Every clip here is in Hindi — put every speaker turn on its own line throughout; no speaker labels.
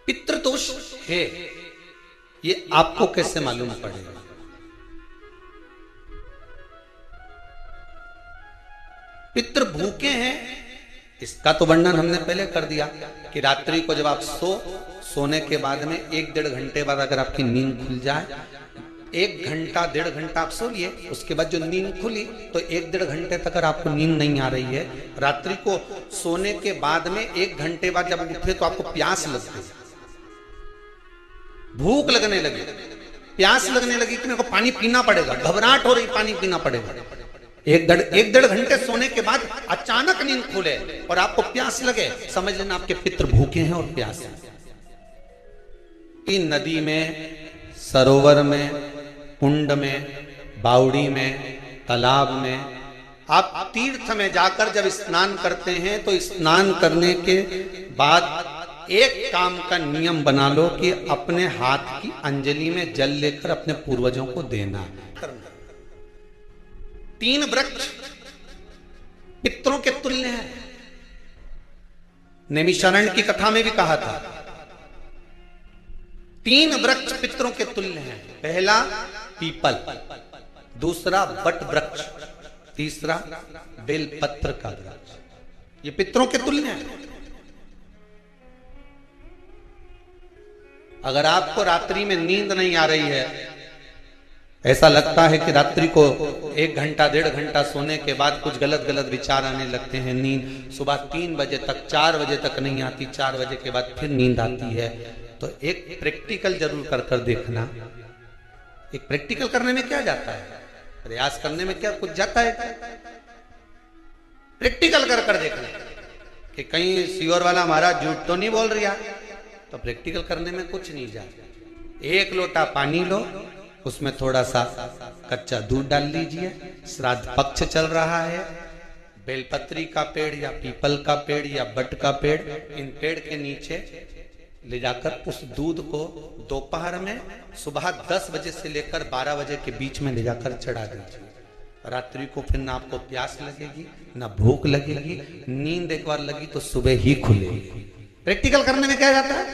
पितृदोष है, ये आपको कैसे मालूम पड़ेगा? पितृ भूखे हैं, इसका तो वर्णन हमने पहले कर दिया कि रात्रि को जब आप सोने के बाद में 1-1.5 घंटे बाद अगर आपकी नींद खुल जाए, 1 घंटा 1.5 घंटा आप सो लिए, उसके बाद जो नींद खुली तो 1-1.5 घंटे तक अगर आपको नींद नहीं आ रही है, रात्रि को सोने के बाद में 1 घंटे बाद जब उठे तो आपको प्यास लग गई, भूख लगने लगी, प्यास लगने लगी कि मेरे को पानी पीना पड़ेगा, घबराहट हो रही, पानी पीना पड़ेगा। 1-1.5 घंटे सोने के बाद अचानक नींद खुले और आपको प्यास लगे, समझ लेना आपके पितृ भूखे हैं और प्यास है। इन नदी में, सरोवर में, कुंड में, बावड़ी में, तालाब में, आप तीर्थ में जाकर जब स्नान करते हैं तो स्नान करने के बाद एक काम का नियम बना लो कि अपने हाथ की अंजलि में जल लेकर अपने पूर्वजों को देना। 3 वृक्ष पितरों के तुल्य हैं। नैमिषारण्य की कथा में भी कहा था 3 वृक्ष पितरों के तुल्य हैं। पहला पीपल, दूसरा वट वृक्ष, तीसरा बेलपत्र का वृक्ष। ये पितरों के तुल्य हैं। अगर आपको रात्रि में नींद नहीं आ रही है, ऐसा लगता है कि रात्रि को 1 घंटा 1.5 घंटा सोने के बाद कुछ गलत गलत विचार आने लगते हैं, नींद सुबह 3 बजे तक 4 बजे तक नहीं आती, 4 बजे के बाद फिर नींद आती है, तो एक प्रैक्टिकल जरूर कर देखना। एक प्रैक्टिकल करने में क्या जाता है, प्रयास करने में क्या कुछ जाता है? प्रैक्टिकल कर देखना कि कहीं सियोर वाला महाराज झूठ तो नहीं बोल रहा, तो प्रैक्टिकल करने में कुछ नहीं जाता। 1 लोटा पानी लो, उसमें थोड़ा सा कच्चा दूध डाल लीजिए, श्राद्ध पक्ष चल रहा है, बेलपत्री का पेड़ या पीपल का पेड़ या बट का पेड़, इन पेड़ के नीचे ले जाकर उस दूध को दोपहर में सुबह 10 बजे से लेकर 12 बजे के बीच में ले जाकर चढ़ा दीजिए। रात्रि को फिर ना आपको प्यास लगेगी ना भूख लगेगी, नींद एक बार लगी तो सुबह ही खुलेगी। प्रैक्टिकल करने में क्या जाता है?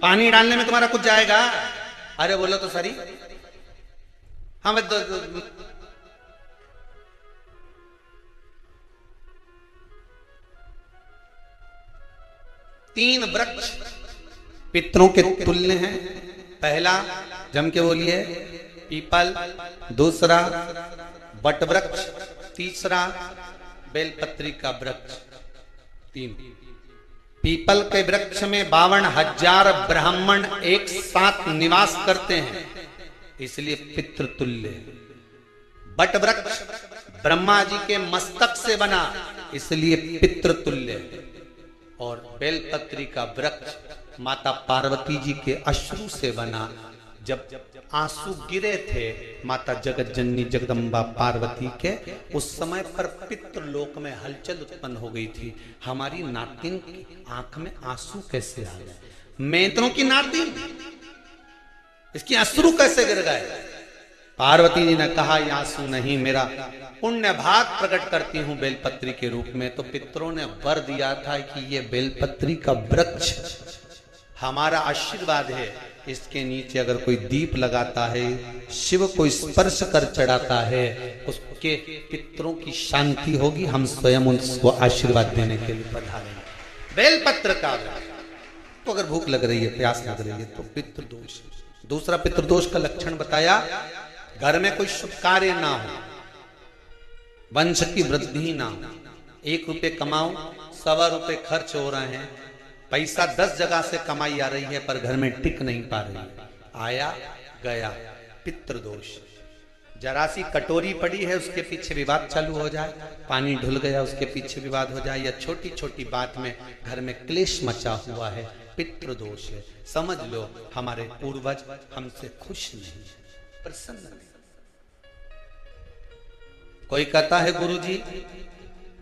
पानी डालने में तुम्हारा कुछ जाएगा? अरे बोलो तो सरी। हाँ मैं 3 वृक्ष पितरों के तुल्य हैं। पहला जम के बोलिए पीपल, दूसरा वट वृक्ष, तीसरा बेलपत्री का वृक्ष। 3 पीपल के वृक्ष में 52,000 ब्राह्मण एक साथ निवास करते हैं, इसलिए पितृतुल्य। बट वृक्ष ब्रह्मा जी के मस्तक से बना, इसलिए पितृतुल्य। और बेलपत्री का वृक्ष माता पार्वती जी के अश्रु से बना। जब आंसू गिरे थे माता जगत जननी जगदम्बा पार्वती के, उस समय पर पितृलोक में हलचल उत्पन्न हो गई थी। हमारी नातिन की आंख में आंसू कैसे आ गए? मैत्रों की नातिन, इसकी अश्रु कैसे गिर गए? पार्वती जी ने कहा ये आंसू नहीं, मेरा पुण्य भाग प्रकट करती हूं बेलपत्री के रूप में। तो पितरों ने वर दिया था कि ये बेलपत्री का वृक्ष हमारा आशीर्वाद है, इसके नीचे अगर कोई दीप लगाता है, शिव को स्पर्श कर चढ़ाता है, उसके पितरों की शांति होगी। हम स्वयं उनको आशीर्वाद देने के लिए पधारेंगे। बेलपत्र का तो अगर भूख लग रही है, प्यास लग रही है तो पितृदोष। दूसरा पितृदोष का लक्षण बताया, घर में कोई शुभ कार्य ना हो, वंश की वृद्धि ना हो। 1 रुपये कमाओ, 1.25 रुपये खर्च हो रहे हैं, पैसा 10 जगह से कमाई आ रही है पर घर में टिक नहीं पा रही, आया गया, पितृदोष। जरा सी कटोरी पड़ी है उसके पीछे विवाद चालू हो जाए, पानी ढुल गया उसके पीछे विवाद हो जाए, या छोटी छोटी बात में घर में क्लेश मचा हुआ है, पितृदोष है। समझ लो हमारे पूर्वज हमसे खुश नहीं, प्रसन्न नहीं। कोई कहता है गुरुजी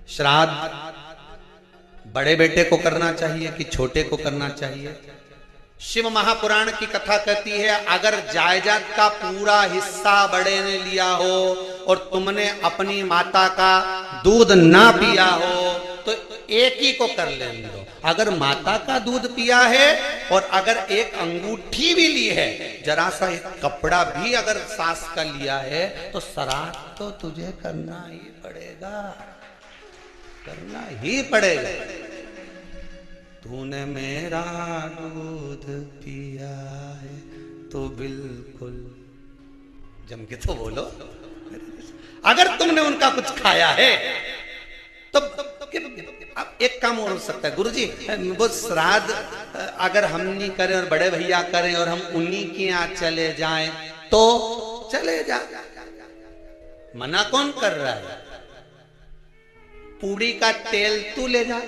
श्राद्ध बड़े बेटे को करना चाहिए कि छोटे को करना चाहिए? शिव महापुराण की कथा कहती है, अगर जायदाद का पूरा हिस्सा बड़े ने लिया हो और तुमने अपनी माता का दूध ना पिया हो तो एक ही को कर लेने दो। अगर माता का दूध पिया है और अगर एक अंगूठी भी ली है, जरा सा एक कपड़ा भी अगर सास का लिया है, तो श्राद्ध तो तुझे करना ही पड़ेगा, करना ही पड़ेगा। तूने मेरा दूध पिया है तो बिल्कुल जम के तो बोलो। अगर तुमने उनका कुछ खाया है तो अब एक काम और हो सकता है, गुरुजी वो श्राद्ध अगर हम नहीं करें और बड़े भैया करें और हम उन्हीं के यहाँ चले जाएं तो चले जा, मना कौन कर रहा है? पूड़ी का तेल तू ले जा,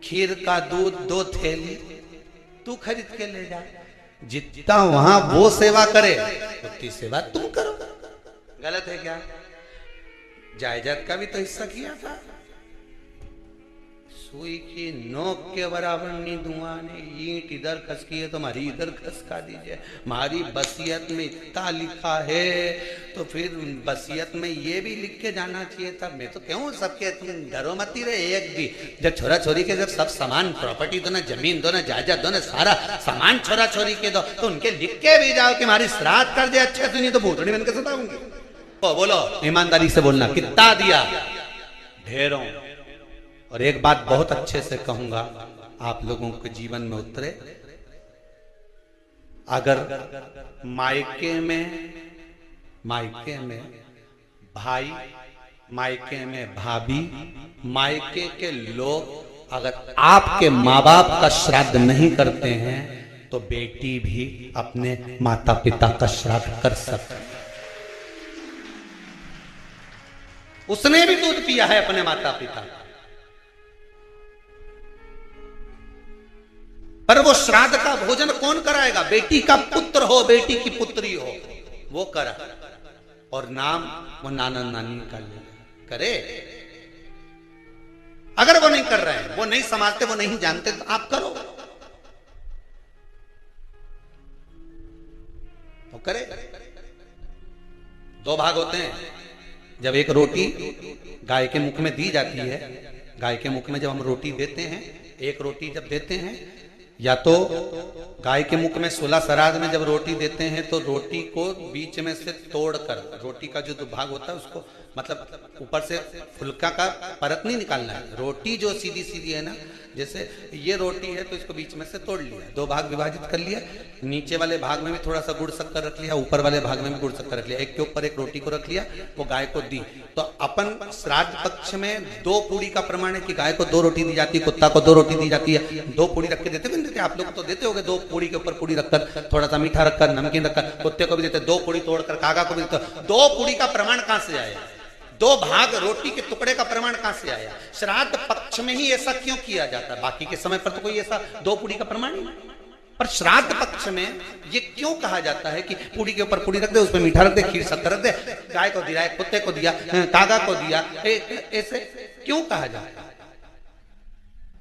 खीर का दूध 2 थैली तू खरीद के ले जा। जितना वहां वो सेवा करे उतनी सेवा तुम करो। गलत है क्या? जायदाद का भी तो हिस्सा किया था। सुई की नोक के बराबर नहीं धुआं ने, ईंट इधर खसकी है तो हमारी इधर खसका दीजिए। हमारी बसियत में इतना लिखा है तो फिर बसियत में ये भी लिख के जाना चाहिए था। मैं तो कहूँ सबके तुम डरो मत ही रहे एक भी। जब छोरा छोरी के जब सब सामान प्रॉपर्टी दो ना, जमीन दो ना, जायदाद दो ना, सारा सामान छोरा छोरी के दो, तो उनके लिख के भी जाओ कि हमारी श्राद्ध कर दे अच्छे से, नहीं तो भूतड़ी बन के सताऊंगी। बोलो ईमानदारी से बोलना, कितना दिया? ढेरों। और एक बात बहुत अच्छे से कहूंगा, आप लोगों के जीवन में उतरे। अगर मायके में भाई, मायके में भाभी, मायके के लोग अगर आपके माँ बाप का श्राद्ध नहीं करते हैं तो बेटी भी अपने माता पिता का श्राद्ध कर सकती है। उसने भी दूध पिया है अपने माता पिता, पर वो श्राद्ध का भोजन कौन कराएगा? बेटी का पुत्र हो, बेटी की पुत्री हो, वो करा। और नाम वो नाना नानी का करे। अगर वो नहीं कर रहे हैं, वो नहीं समझते, वो नहीं जानते, तो आप करो, तो करे। 2 भाग होते हैं। जब एक रोटी गाय के मुख में दी जाती है, गाय के मुख में जब हम रोटी देते हैं, एक रोटी जब देते हैं, या तो गाय के मुख में 16 श्राद्ध में जब रोटी देते हैं तो रोटी को बीच में से तोड़कर, रोटी का जो भाग होता है उसको, मतलब ऊपर से फुल्का का परत नहीं निकालना है। रोटी जो सीधी सीधी है ना, जैसे ये रोटी है तो इसको बीच में से तोड़ लिया, 2 भाग विभाजित कर लिया, नीचे वाले भाग में भी थोड़ा सा गुड़ शक्कर रख लिया, ऊपर वाले भाग में भी गुड़ शक्कर रख लिया, एक के ऊपर एक रोटी को रख लिया, वो गाय को दी। तो अपन श्राद्ध पक्ष में 2 पूड़ी का प्रमाण है कि गाय को 2 रोटी दी जाती है, कुत्ता को 2 रोटी दी जाती है। 2 पूड़ी रख के देते भी देते, आप लोग तो देते होगे। 2 पूड़ी के ऊपर पूड़ी रखकर, थोड़ा सा मीठा रखकर, नमकीन रखकर, कुत्ते को भी देते, 2 पूड़ी तोड़कर कागा को भी देते। 2 पूड़ी का प्रमाण कहां से आया? 2 भाग रोटी के टुकड़े का प्रमाण कहां से आया? श्राद्ध पक्ष में ही ऐसा क्यों किया जाता है? बाकी के समय पर तो कोई ऐसा 2 पूड़ी का प्रमाण नहीं, पर श्राद्ध पक्ष में ये क्यों कहा जाता है कि पूड़ी के ऊपर पूड़ी रख दे, उसमें मीठा रख दे, खीर शक्कर रख दे, गाय को दिया, कुत्ते को दिया, कागा को दिया, ऐसे क्यों कहा जाता है?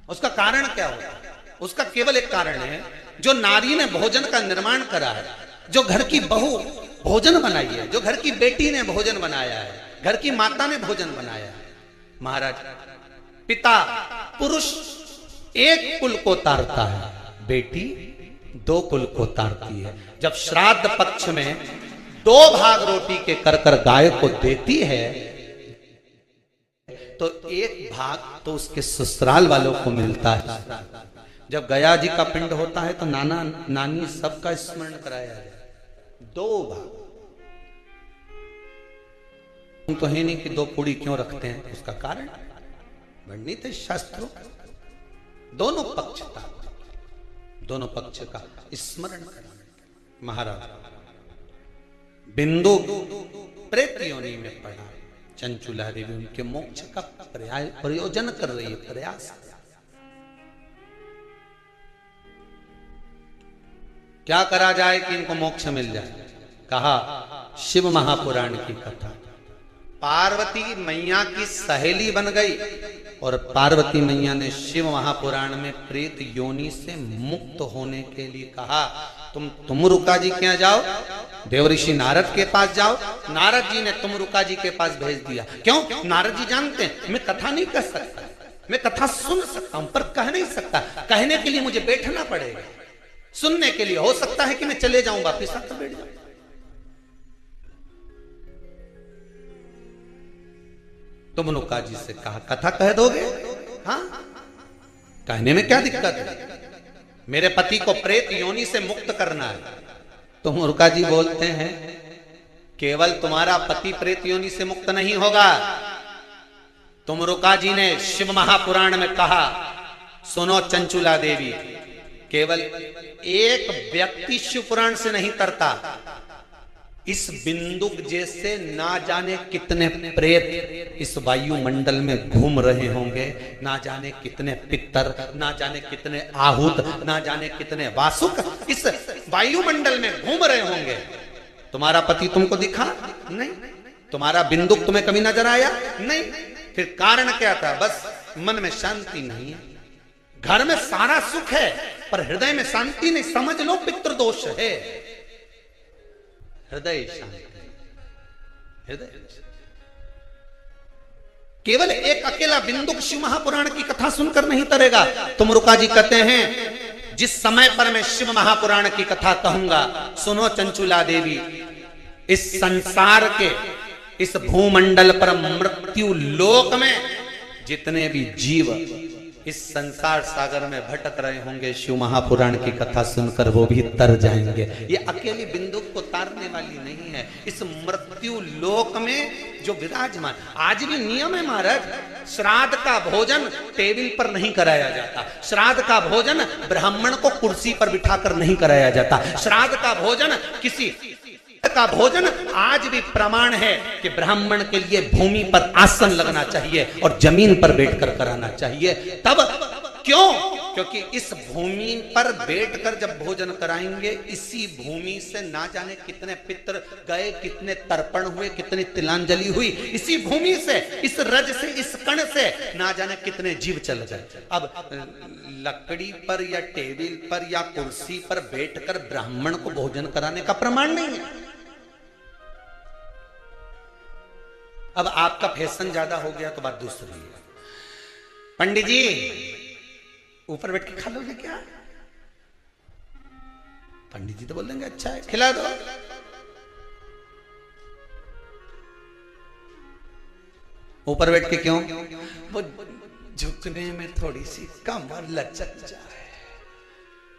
उसका कारण क्या होता है? उसका केवल एक कारण है, जो नारी ने भोजन का निर्माण करा है, जो घर की बहू भोजन बनाई है, जो घर की बेटी ने भोजन बनाया है, घर की माता ने भोजन बनाया। महाराज, पिता पुरुष एक कुल को तारता है, बेटी 2 कुल को तारती है। जब श्राद्ध पक्ष में 2 भाग रोटी के कर कर गाय को देती है तो 1 भाग तो उसके ससुराल वालों को मिलता है। जब गया जी का पिंड होता है तो नाना नानी सबका स्मरण कराया जाए। 2 भाग तो है नहीं कि 2 पूड़ी क्यों रखते हैं, उसका कारण वर्णित है शास्त्रों। दोनों पक्ष था, दोनों पक्ष का स्मरण कराना। महाराज बिंदु प्रेत योनि में पड़ा, चंचुला देवी उनके मोक्ष का प्रयोजन कर रही है, प्रयास। क्या करा जाए कि इनको मोक्ष मिल जाए? कहा शिव महापुराण की कथा। पार्वती मैया की सहेली बन गई और पार्वती मैया ने शिव महापुराण में प्रेत योनि से मुक्त होने के लिए कहा। तुमरुका जी के यहाँ जाओ, देवऋषि नारद के पास जाओ। नारद जी ने तुमरुका जी के पास भेज दिया। क्यों? नारद जी जानते हैं मैं कथा नहीं कर सकता, मैं कथा सुन सकता हूं पर कह नहीं सकता। कहने के लिए मुझे बैठना पड़ेगा, सुनने के लिए हो सकता है कि मैं चले जाऊं, वापिस आकर बैठ जाऊं। तुमरुका जी से कहा कथा कह दोगे? हाँ, कहने में क्या दिक्कत है? मेरे पति को प्रेत योनि से मुक्त करना है। तुमरुका जी बोलते हैं केवल तुम्हारा पति प्रेत योनि से मुक्त नहीं होगा। तुमरुका जी ने शिव महापुराण में कहा, सुनो चंचुला देवी, केवल एक व्यक्ति शिव पुराण से नहीं तरता, इस बिंदुक जैसे ना जाने कितने प्रेत इस वायुमंडल में घूम रहे होंगे, ना जाने कितने पितर, ना जाने कितने आहूत, ना जाने कितने वासुक इस वायुमंडल में घूम रहे होंगे। तुम्हारा पति तुमको दिखा नहीं, तुम्हारा बिंदुक तुम्हें कभी नजर आया नहीं, फिर कारण क्या था? बस मन में शांति नहीं है। घर में सारा सुख है पर हृदय में शांति नहीं, समझ लो पितृदोष है। हृदय शांति, हृदय केवल एक अकेला बिंदुक शिव महापुराण की कथा सुनकर नहीं तरेगा। तुमरुका जी कहते हैं जिस समय पर मैं शिव महापुराण की कथा कहूंगा, सुनो चंचुला देवी, इस संसार के इस भूमंडल पर मृत्यु लोक में जितने भी जीव इस संसार सागर में भटक रहे होंगे, शिव महापुराण की कथा सुनकर वो भी तर जाएंगे। ये अकेली बिंदु को तारने वाली नहीं है। इस मृत्यु लोक में जो विराजमान, आज भी नियम है महाराज, श्राद्ध का भोजन टेबल पर नहीं कराया जाता, श्राद्ध का भोजन ब्राह्मण को कुर्सी पर बिठाकर नहीं कराया जाता, श्राद्ध का भोजन किसी का भोजन आज भी प्रमाण है कि ब्राह्मण के लिए भूमि पर आसन लगना चाहिए और जमीन पर बैठकर कराना चाहिए। तब क्यों? क्योंकि इस भूमि पर बैठकर जब भोजन कराएंगे, इसी भूमि से ना जाने कितने पितर गए, कितने तर्पण हुए, कितनी तिलांजलि हुई, इसी भूमि से, इस रज से, इस कण से ना जाने कितने जीव चल गए। अब लकड़ी पर या टेबल पर या कुर्सी पर बैठकर ब्राह्मण को भोजन कराने का प्रमाण नहीं है। अब आपका फैशन ज्यादा हो गया तो बात दूसरी है। पंडित जी ऊपर बैठ के खा लोगे क्या? पंडित जी तो बोल देंगे अच्छा है खिला दो। ऊपर बैठ के क्यों? वो झुकने में थोड़ी सी कमर लचक जाए,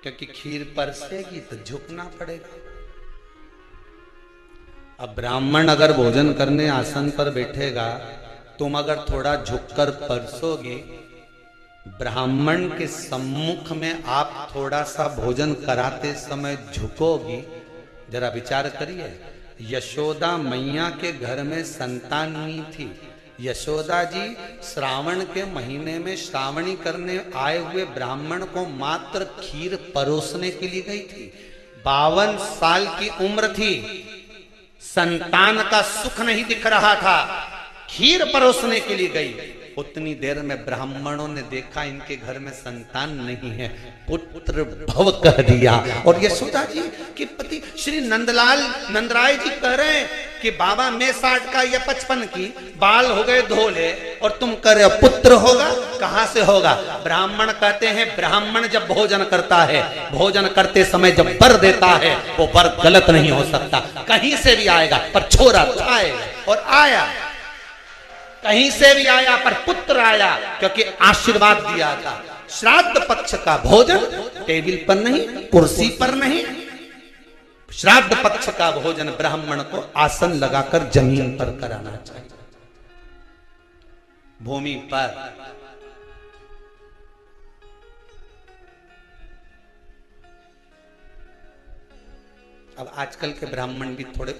क्योंकि खीर परसेगी तो झुकना पड़ेगा। अब ब्राह्मण अगर भोजन करने आसन पर बैठेगा, तुम अगर थोड़ा झुककर परसोगे, ब्राह्मण के सम्मुख में आप थोड़ा सा भोजन कराते समय झुकोगी। जरा विचार करिए, यशोदा मैया के घर में संतान नहीं थी। यशोदा जी श्रावण के महीने में श्रावणी करने आए हुए ब्राह्मण को मात्र खीर परोसने के लिए गई थी। 52 साल की उम्र थी, संतान का सुख नहीं दिख रहा था, खीर परोसने के लिए गई। उतनी देर में ब्राह्मणों ने देखा इनके घर में संतान नहीं है, पुत्र भव कह दिया। और यशोदा जी के पति श्री नंदलाल नंदराय जी कह रहे हैं कि बाबा मैं 60 का या 55 की, बाल हो गए धोले और तुम कह रहे हो पुत्र होगा, कहां से होगा? ब्राह्मण कहते हैं ब्राह्मण जब भोजन करता है, भोजन करते समय जब वर देता है, वो वर गलत नहीं हो सकता, कहीं से भी आएगा पर छोरा तो आएगा। और आया, कहीं से भी आया पर पुत्र आया, क्योंकि आशीर्वाद दिया था। श्राद्ध पक्ष का भोजन टेबल पर नहीं, कुर्सी पर नहीं, श्राद्ध पक्ष का भोजन ब्राह्मण को आसन लगाकर जमीन पर कराना चाहिए, भूमि पर। अब आजकल के ब्राह्मण भी थोड़े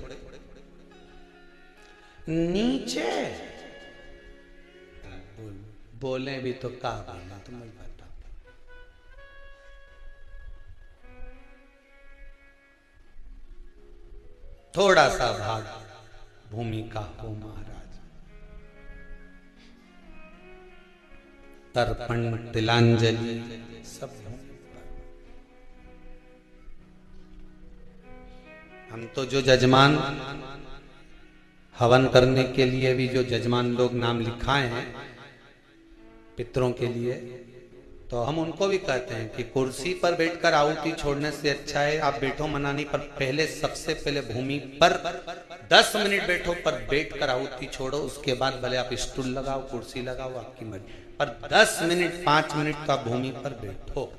नीचे बोले भी तो क्या बोलना, तुम नहीं पता। थोड़ा सा भाग भूमि का हो महाराज। तर्पण तिलांजलि सब भूमि पर। हम तो जो जजमान हवन करने के लिए भी जो जजमान लोग नाम लिखाए हैं पितरों के लिए, तो हम उनको भी कहते हैं कि कुर्सी पर बैठकर आहुति छोड़ने से अच्छा है आप बैठो मनानी पर, पहले सबसे पहले भूमि पर 10 मिनट बैठो, पर बैठकर आहुति छोड़ो। उसके बाद भले आप स्टूल लगाओ कुर्सी लगाओ आपकी मर्जी, पर 10 मिनट 5 मिनट तो आप भूमि पर बैठो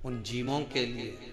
उन जीवों के लिए।